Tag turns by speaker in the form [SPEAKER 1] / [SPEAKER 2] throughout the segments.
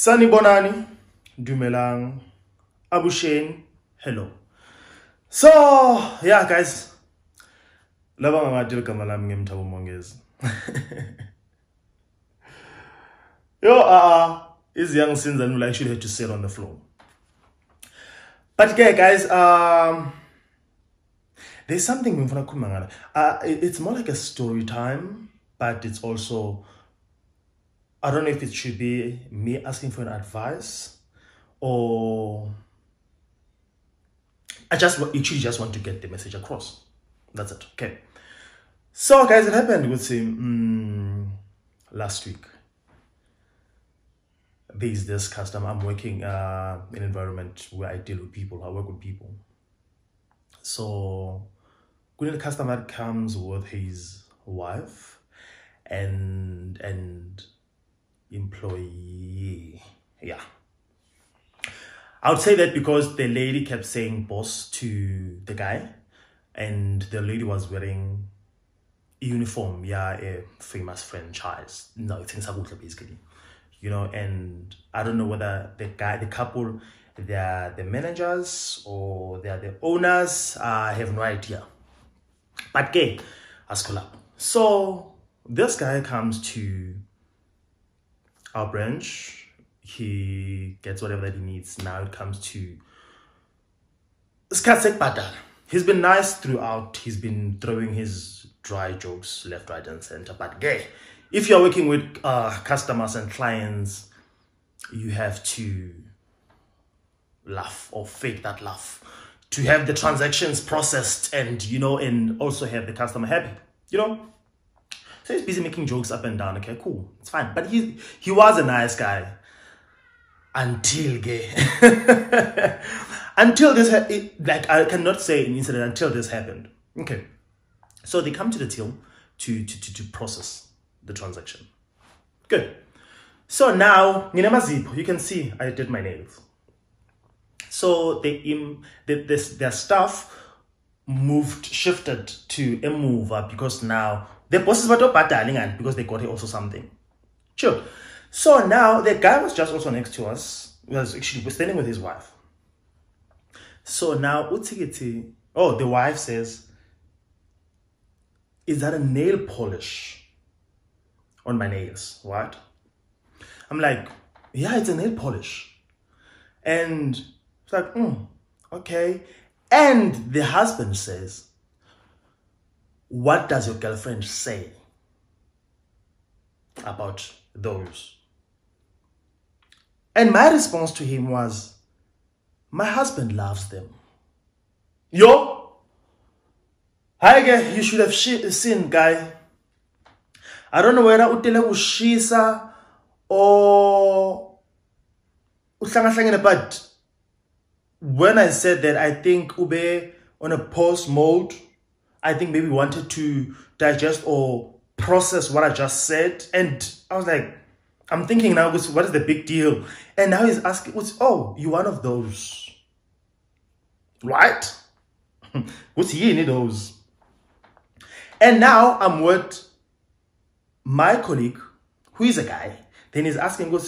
[SPEAKER 1] Sanibonani, Dumelang, Abushane, hello. So, yeah, guys. Laba ngamadil kamalam Iamthabomongezi. Is young sins and will actually have to sit on the floor. But okay, guys, there's something it's more like a story time, but it's also, I don't know if it should be me asking for an advice or I literally just want to get the message across. That's it. Okay. So guys, it happened with him last week. There's this customer. I'm working in an environment where I deal with people. I work with people. So when the customer comes with his wife and employee, yeah, I would say that because the lady kept saying boss to the guy, and the lady was wearing a uniform, yeah, a famous franchise. No, it's in Sabutla basically, you know. And I don't know whether the couple, they're the managers or they're the owners. I have no idea. But okay, up. So this guy comes to our branch. He gets whatever that he needs. Now it comes to he's been nice throughout. He's been throwing his dry jokes left, right, and center. But gay, if you're working with customers and clients, you have to laugh or fake that laugh to have the transactions processed and, you know, and also have the customer happy, you know. So he's busy making jokes up and down. Okay, cool, it's fine. But he was a nice guy until gay. Until this, like, I cannot say an incident until this happened. Okay, so they come to the till to process the transaction. Good. So now, you can see I did my nails. So their staff shifted to a mover because now the bosses were battling and because they got also something. Sure. So now the guy was just also next to us. Was standing with his wife. So now the wife says, "Is that a nail polish on my nails?" What? I'm like, "Yeah, it's a nail polish." And it's like, okay. And the husband says, "What does your girlfriend say about those?" And my response to him was, "My husband loves them." Yo! Hi guy, you should have seen, guy. I don't know whether utele ushisa or but when I said that, I think Ube on a pause mode, I think maybe wanted to digest or process what I just said. And I was like, I'm thinking now, what is the big deal? And now he's asking, oh, you one of those, right? What's he in those? And now I'm with my colleague, who is a guy. Then he's asking,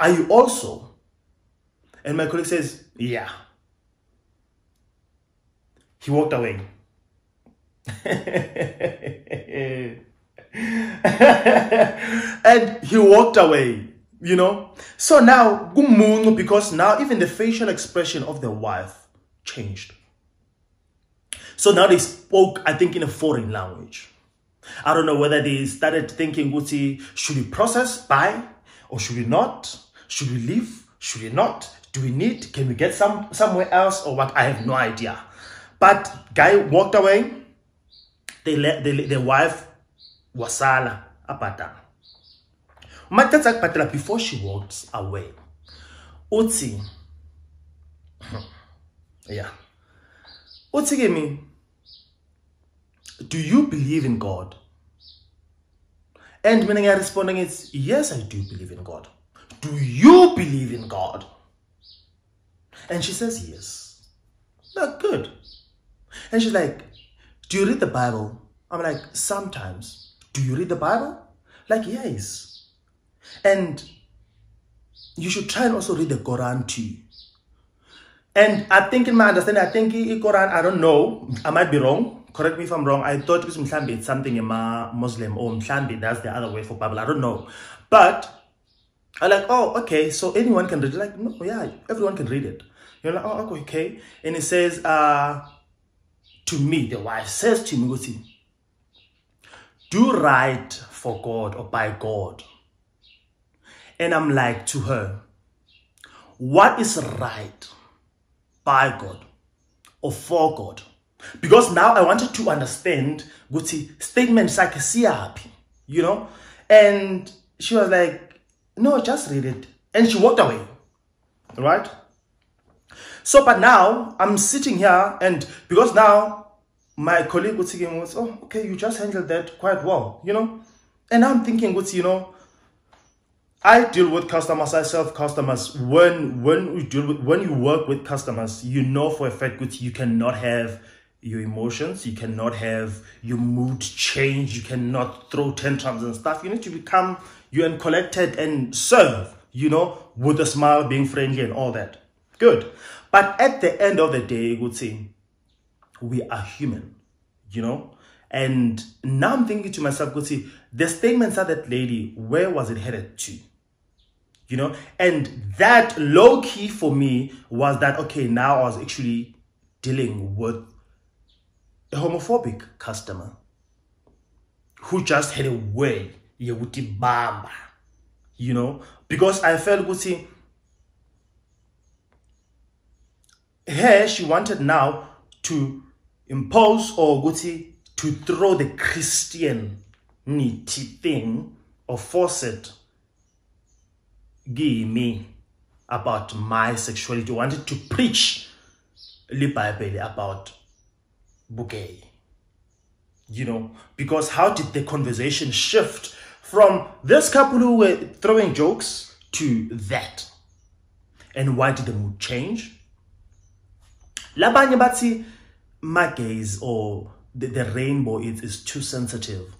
[SPEAKER 1] are you also? And my colleague says, yeah. He walked away. And he walked away, you know. So now, because now even the facial expression of the wife changed. So now they spoke, I think, in a foreign language. I don't know whether they started thinking, should we process, buy, or should we not? Should we leave? Should we not? Do we need? Can we get somewhere else, or what? I have no idea. But guy walked away. The wife wasala apata. Before she walks away, yeah. Gave me, do you believe in God? And when I responding, it's yes, I do believe in God. Do you believe in God? And she says yes. That's good. And she's like, do you read the Bible? I'm like, sometimes. Do you read the Bible? Like, yes. And you should try and also read the Quran too. And I think in my understanding, I think in Quran, I don't know, I might be wrong. Correct me if I'm wrong. I thought it's something in my Muslim, or Mhlambi, that's the other word for Bible. I don't know. But I'm like, oh, okay, so anyone can read it. Like, no, yeah, everyone can read it. You're like, oh, okay. And it says, to me, the wife says to me, do right for God or by God. And I'm like to her, what is right by God or for God? Because now I wanted to understand statements like siyapi, you know? And she was like, no, just read it. And she walked away, right? So, but now I'm sitting here, and because now my colleague was, oh, okay, you just handled that quite well, you know? And I'm thinking, you know, I deal with customers, I serve customers. When you work with customers, you know for a fact you cannot have your emotions, you cannot have your mood change, you cannot throw tantrums and stuff. You need to become and collected and serve, you know, with a smile, being friendly and all that. Good. But at the end of the day, we are human, you know. And now I'm thinking to myself, the statements of that lady, where was it headed to? You know, and that low key for me was that, okay, now I was actually dealing with a homophobic customer who just had a way, you know, because I felt, her, she wanted now to impose or to throw the Christianity thing or force it me about my sexuality. I wanted to preach the Bible about bouquet, you know, because how did the conversation shift from this couple who were throwing jokes to that? And why did the mood change? Labanye bathi my gaze or the rainbow is too sensitive,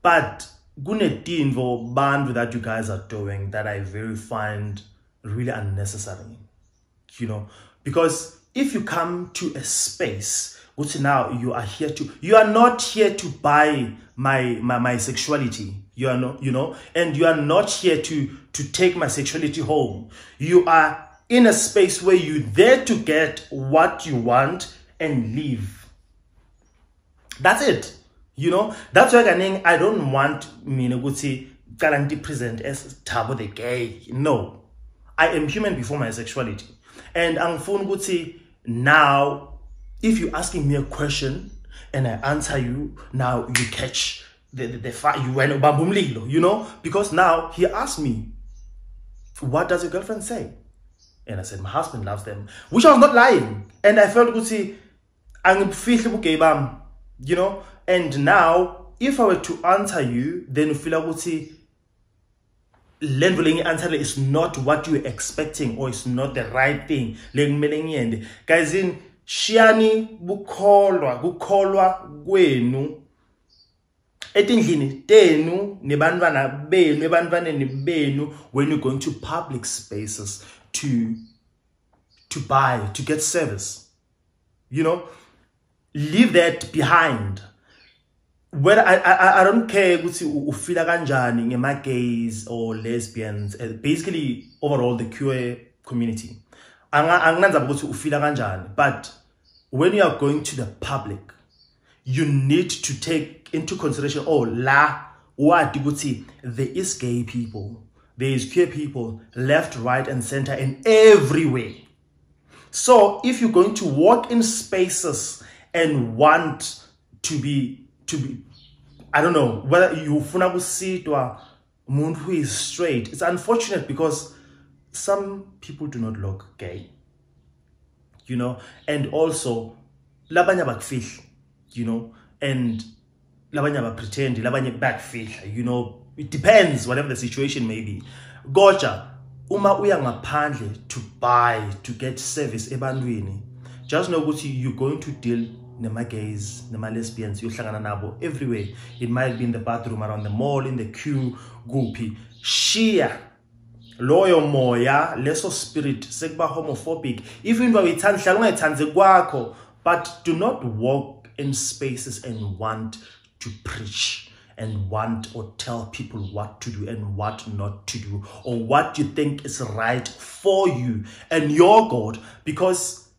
[SPEAKER 1] but kunetinvo bantu that you guys are doing that I very find really unnecessary, you know, because if you come to a space which now you are not here to buy my sexuality, you are not, you know, and you are not here to take my sexuality home. You are in a space where you're there to get what you want and leave. That's it. You know, that's why I don't want me to present as Tabo the gay. No, I am human before my sexuality. And I'm phone now, if you're asking me a question and I answer you, now you catch the fire, you went babumlilo, you know, because now he asked me, what does your girlfriend say? And I said, my husband loves them, which I was not lying. And I felt you know. And now, if I were to answer you, then you feel like answer is not what you're expecting, or it's not the right thing. Guys, in Shiani bukolwa gwenu etindlini tenu nebantwana benu ebantwaneni benu when you're going to public spaces to buy, to get service, you know, leave that behind. Whether I don't care if you feel kanjani my gays or lesbians, basically overall the queer community. But when you are going to the public, you need to take into consideration, there is gay people, there is queer people, left, right, and center, and everywhere. So if you're going to walk in spaces and want to be, I don't know, whether you funabu see to a moon who is straight, it's unfortunate because some people do not look gay, you know, and also labanya bakfish, you know, and labanya pretend, labanya backfish, you know, it depends, whatever the situation may be. Goja, uma uya ngaphandle to buy, to get service ebantwini, just know what you're going to deal nema gays, nema lesbians, yohlangana nabo everywhere. It might be in the bathroom, around the mall, in the queue, goopy. Shia loyo moya leso spirit sekuba homophobic. If you know but do not walk in spaces and want to preach and want or tell people what to do and what not to do, or what you think is right for you and your God, because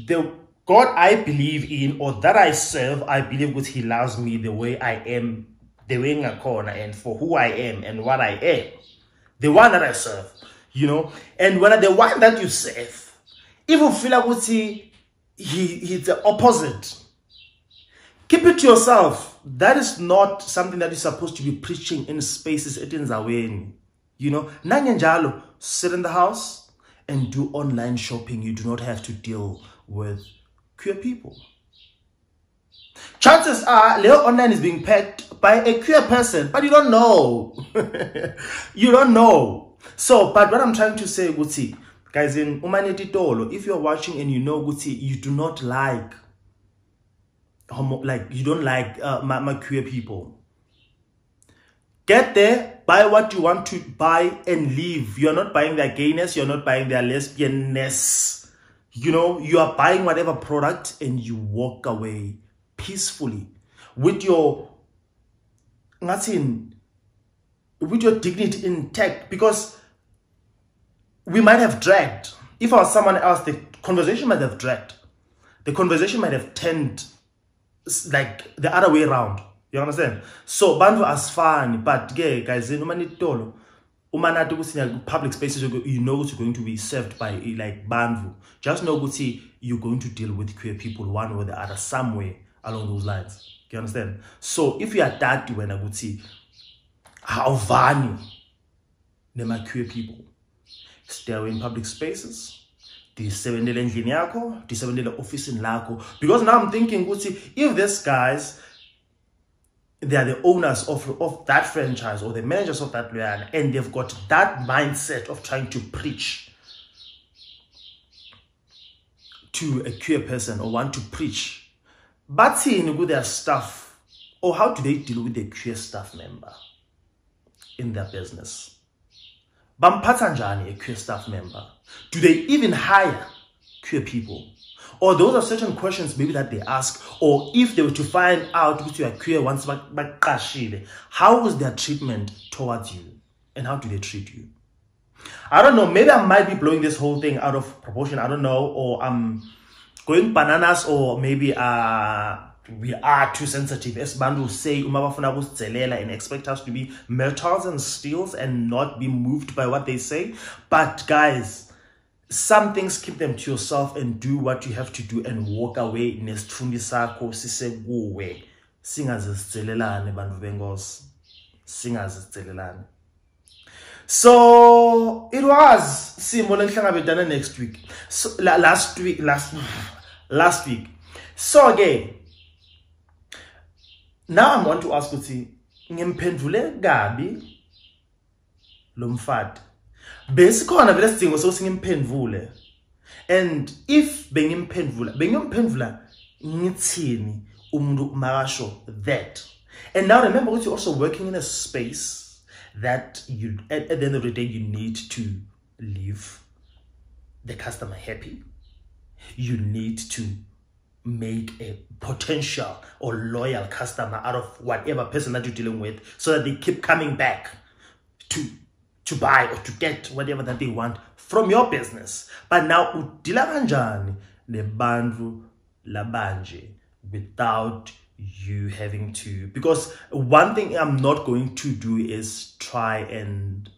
[SPEAKER 1] the God I believe in, or that I serve, I believe that He loves me the way I am, the way I corner, and for who I am and what I am. The one that I serve, you know. And when the one that you serve, if you feel like he's the opposite, keep it to yourself. That is not something that you're supposed to be preaching in spaces. It is away, you know. Nanyanjalo, sit in the house and do online shopping. You do not have to deal with queer people. Chances are Leo Online is being packed by a queer person, but you don't know. You don't know. So, but what I'm trying to say, Guti, guys, in Umaneti Tolo, if you're watching and you know, Guti, you do not like you don't like my queer people. Get there, buy what you want to buy and leave. You're not buying their gayness, you're not buying their lesbianness. You know, you are buying whatever product and you walk away peacefully with your dignity intact, because we might have dragged. If I was someone else, the conversation might have dragged. The conversation might have turned like the other way around. You understand? So bantu as fun, but guys, in public spaces, you know you're going to be served by like bantu. Just know you're going to deal with queer people one or the other somewhere along those lines. You understand? So if you are that when I would see how vani nema queer people, stay away in public spaces. Disebenzele endlini yakho, disebenzele office lakho. Because now I'm thinking, if these guys, they are the owners of that franchise or the managers of that land, and they've got that mindset of trying to preach to a queer person or want to preach, but seeing with their staff, or how do they deal with the queer staff member in their business? Bampatanjani, a queer staff member. Do they even hire queer people? Or those are certain questions maybe that they ask. Or if they were to find out which you are queer once, how was their treatment towards you? And how do they treat you? I don't know. Maybe I might be blowing this whole thing out of proportion. I don't know. Or I'm going bananas. Or maybe we are too sensitive. As Bandu say, and expect us to be metals and steels and not be moved by what they say. But guys, some things, keep them to yourself and do what you have to do and walk away. So it was next week. So last week. So again, now I want to ask you, ngemphendule gabi lomfati. Besikhona vele sidingo sosingimphendvule. And if bengimphendvula ngithini umuntu makasho that. And now remember you're also working in a space that you at the end of the day you need to leave the customer happy. You need to make a potential or loyal customer out of whatever person that you're dealing with, so that they keep coming back to buy or to get whatever that they want from your business. But now udila kanjani nebantu labanje without you having to, because one thing I'm not going to do is try and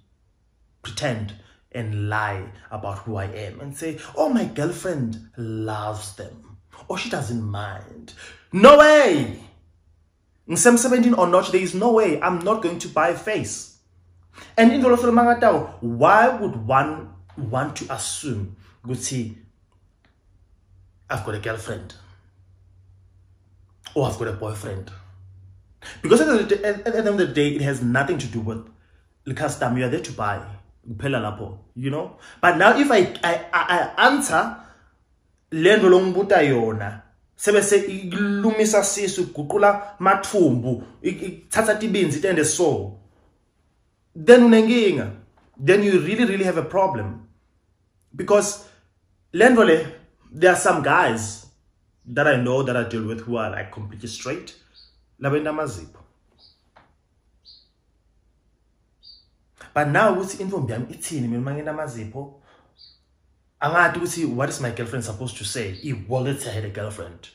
[SPEAKER 1] pretend and lie about who I am and say, oh, my girlfriend loves them, or she doesn't mind. No way. In 17 or not, there is no way. I'm not going to buy a face. And in the Mangatao, why would one want to assume, Guti, I've got a girlfriend, or I've got a boyfriend? Because at the end of the day, it has nothing to do with the customer. You are there to buy. You know? But now if I answer, lendo longbuta yona, sebese ilumisa sisu, guqula mathumbu, ithatha tibinzi itende so. then unenginga. Then you really have a problem. Because Lendvole, there are some guys that I know that I deal with who are like completely straight. Labenda mazipho. But now with info itsini mina mazipho. Angathi ukuthi what is my girlfriend supposed to say? If Wallet had a girlfriend.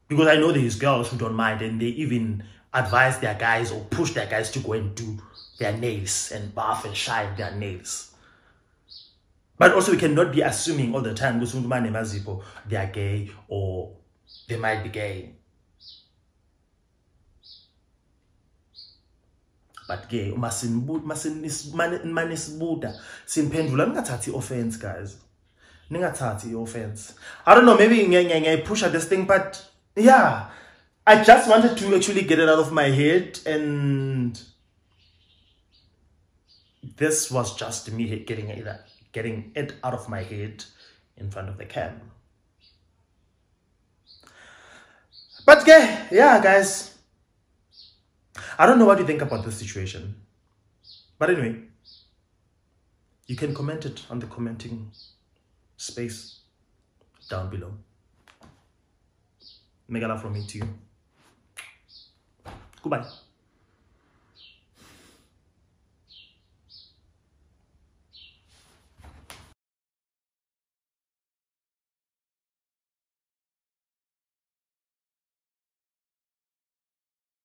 [SPEAKER 1] Because I know there's girls who don't mind and they even advise their guys or push their guys to go and do their nails and buff and shine their nails. But also we cannot be assuming all the time because they are gay or they might be gay. But gay, manisbuda, simpendula, ningathathi offense, guys. Ningathathi offense. I don't know, maybe I push at this thing, but yeah, I just wanted to actually get it out of my head, and this was just me getting it out of my head in front of the cam. But yeah, guys, I don't know what you think about this situation. But anyway, you can comment it on the commenting space down below. Mega love from me to you. Goodbye.